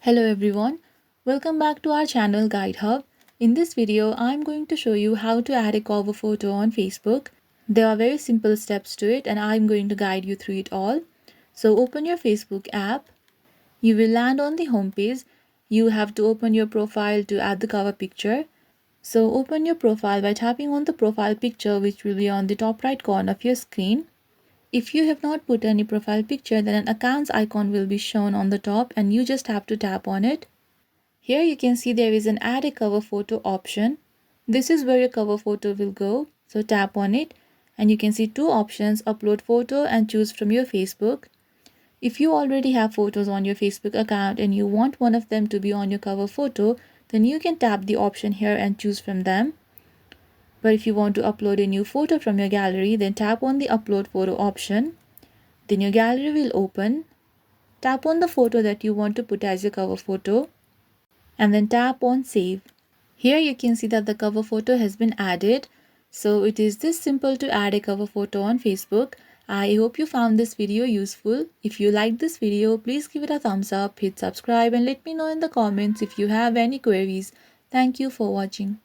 Hello everyone, welcome back to our channel Guide Hub. In this video, I'm going to show you how to add a cover photo on Facebook. There are very simple steps to it and I'm going to guide you through it all. So open your Facebook app. You will land on the home page. You have to open your profile to add the cover picture. So open your profile by tapping on the profile picture which will be on the top right corner of your screen. If you have not put any profile picture, then an accounts icon will be shown on the top and you just have to tap on it. Here you can see there is an add a cover photo option. This is where your cover photo will go. So tap on it and you can see two options, upload photo and choose from your Facebook. If you already have photos on your Facebook account and you want one of them to be on your cover photo, then you can tap the option here and choose from them. But if you want to upload a new photo from your gallery, then tap on the upload photo option. Then your gallery will open. Tap on the photo that you want to put as your cover photo and then tap on save. Here you can see that the cover photo has been added. So it is this simple to add a cover photo on Facebook. I hope you found this video useful. If you liked this video, please give it a thumbs up, hit subscribe and let me know in the comments if you have any queries. Thank you for watching.